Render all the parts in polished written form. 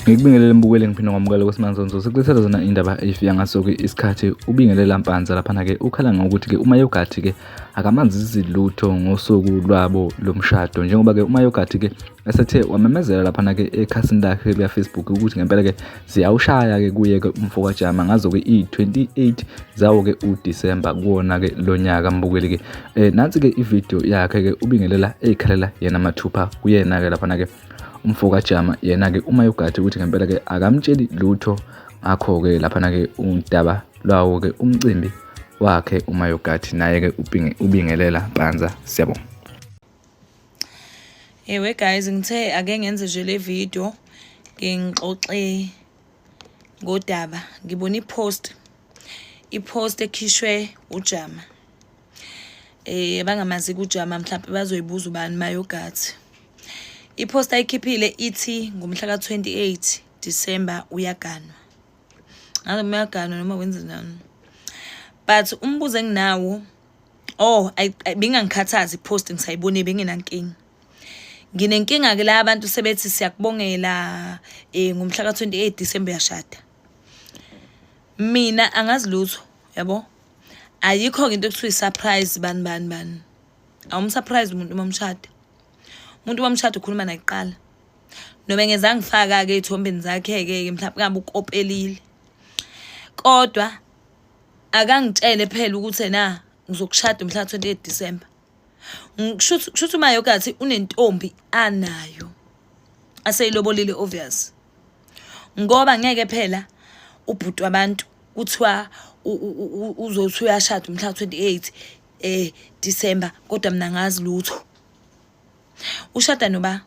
Ngikubingelele mbukeli ngiphinde ngamukela kwesimanje sonke sekulethelwa zona indaba efika ngaso-ke isikhathi ubingelela Mpanza laphana-ke ukhala ngokuthi-ke uMayogathi-ke akamanzi lutho ngosuku lwabo lomshado njengoba-ke uMayogathi-ke esethe wamemezela laphana-ke ekhasini lakhe lika-Facebook ukuthi ngempela-ke ziyawushaya-ke kuye-ke umfokajama ngazo-ke i-28 zawo-ke uDisemba kuwona-ke lo nyaka mbukeli-ke. Nansi-ke ividiyo yakhe-ke ubingelela ey'khalela yena mathupha kuyena-ke laphana-ke umfokajama yena-ke uMayogathi ukuthi ngempela-ke akamtsheli lutho ngakho-ke laphana-ke udaba lwawo-ke umcimbi wakhe uMayogathi naye-ke ubingelela Mpanza. Siyabonga. Ewe guys, ngithe ake ngenze nje le video ngixoxe ngodaba. Ngibona ipost ekhishwe uJama. Abangamazi uJama mhlawumbe bazoyibuza ubani Mayogathi. Ipost ayikhiphile ithi ngomhla ka-28 December uyaganwa. Ngabe uyaganwa noma wenzani? But umbuzo enginawo bingangikhathazi ipost ngisayibone bengenankinga. Nginenkinga ke la abantu sebethi siyakubongela ngomhla ka-28 December yashada. Mina angazi lutho, yabo? Ayikho into ekuthiwa surprise bani. Awumsurprise umuntu momshada. Umuntu wamshado ukhuluma naye kuqala. Noma ngeze ngifaka ke ethombeni zakhe ke mhlawumbe ngabe ukopelile. Kodwa akangitshele phela ukuthi na ngizokushada umhla 28 December. Ngisho uMayogathi unentombi anayo. Aseyilobolile obvious. Ngoba ngeke phela ubhuti wabantu kuthiwa uzothi uyashada umhla 28 December kodwa mina ngazi lutho. Ushada noba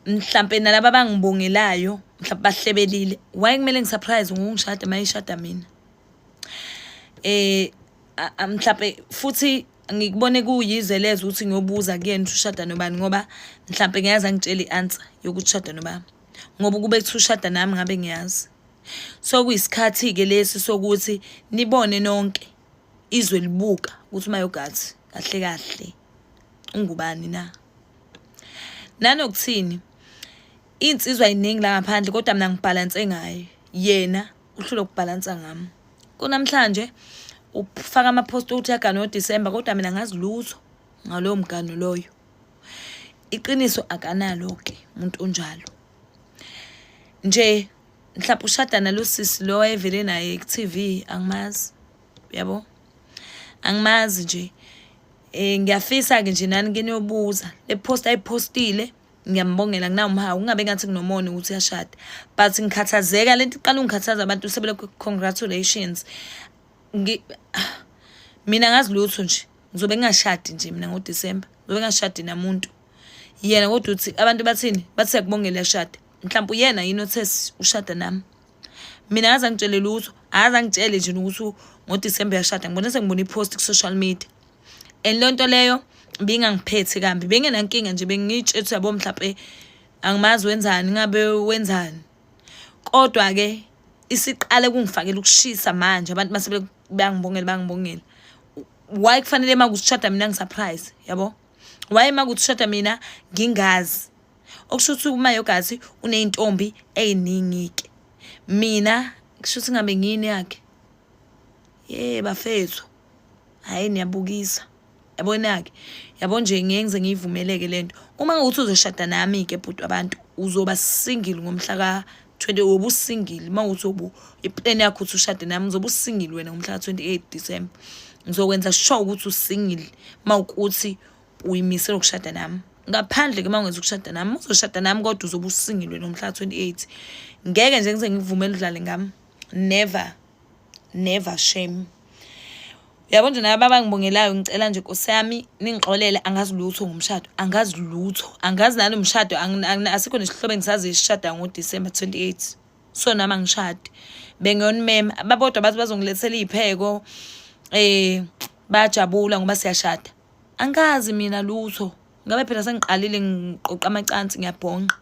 mhlambe nalabo abangibongelayo mhlambe bahlebelile why kumele ngisurprise ngongishada mayishada mina mhlambe futhi ngikubone kuyize lezo ukuthi ngiyobuza kuyena ushada nobani ngoba mhlambe ngiyazi angitshela ianswer yokuthi ushada nobani ngoba kube kuthi ushada nami ngabe ngiyazi so kuyisikhathi ke lesi sokuthi nibone nonke izwe libuka ukuthi Mayogathi kahle ungubani na nanokuthini insizwa iningi la ngaphandle kodwa mina ngibalance ngaye yena uhlula ukubalansa ngami kunamhlanje ufaka ama-post ukuthi yagana ngoDisemba kodwa mina ngazi lutho ngalowo mgano loyo iqiniso akanalo ke umuntu onjalo nje mhlawumbe ushada nalo sisi lo evele naye ku-TV angimazi yabo angimazi nje ngiyafisa ke nje nani ngeniyobuza le post ayipostile ngiyambongela nginawumhawu kungabe ngathi kunomona ukuthi uyashada but ngikhathazeka lento iqala ungikhathaza abantu sebele congratulations mina ngazi lutho nje ngizobe ngashadi nje mina ngoDisemba ngizobe ngashadi namuntu yena kodwa uthi abantu bathini bathi yakubongela yashada mhlawumbe uyena yini othe ushada nami mina ngaze ngitshele lutho aza ngitshele nje ukuthi ngoDisemba yashada ngibona sengibona ipost ku social media lonto leyo bingangiphethe kambi bengenankinga nje bengitshela yabo mhlawumbe angimazi wenzani ngabe wenzani kodwa ke isiqale kungifakela ukushisa manje abantu base bangibongela why kufanele makushada mina ngisurprise yabo why makushada mina ngingazi okusho ukuthi uMayogathi uneyintombi eziningi ke mina kusho ukuthi ngabe ngini yakhe bafethu hayi niyabukisa yabona-ke yabo nje ngeke ngize ngiyivumeleke lento uma ngokuthi uzoshada nami ke bhuti abantu uzoba single ngomhla ka-20 ubusingile mawuthi iplan yakho uthi ushade nami uzobe usingile wena ngomhla ka-28 December ngizokwenza sure ukuthi usingile mawukuthi uyimisela ukushada nami ngaphandle ke mawungenza ukushada nami uzoshada nami kodwa uzobe usingile wena ngomhla ka-28 ngeke nje ngize ngivumele udlale ngami never shame yabo nje nabo abangibongelayo ngicela nje Nkosi yami ningixolele angazi lutho ngomshado angazi nalo umshado asikho nesihlobo engisazi isishada ngoDisemba 28 so nami angishadi bengiyonimema ababodwa bathi bazongilethela izipheko bajabula ngoba siyashada angazi mina lutho ngabe phela sengiqalile ngiqoqa amacansi ngiyabhonqa